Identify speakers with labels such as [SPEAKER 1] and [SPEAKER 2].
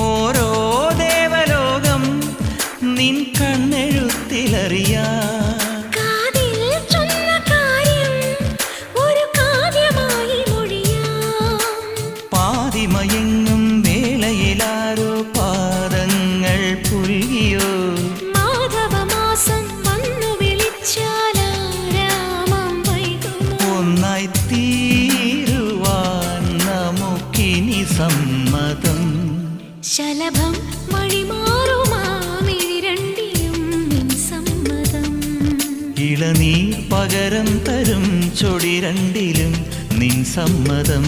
[SPEAKER 1] ഓരോ ദേവലോകം നിൻ കണ്ണെഴുത്തിലറിയാ പാതിമയങ്ങും വേളയിലാരോ പാദങ്ങൾ പുൽകിയോ
[SPEAKER 2] മാധവമാസം വന്നു വിളിച്ചാലാരാമം വൈകുമോ
[SPEAKER 1] ഒന്നായി തീരുവാൻ നമുക്കിനി സമ്മതം
[SPEAKER 2] ശലഭം വഴിമാറുമാമിരണ്ടിലും നിൻ സമ്മതം
[SPEAKER 1] ഇളനീർ പകരം തരും ചൊടി രണ്ടിലും നിൻ സമ്മതം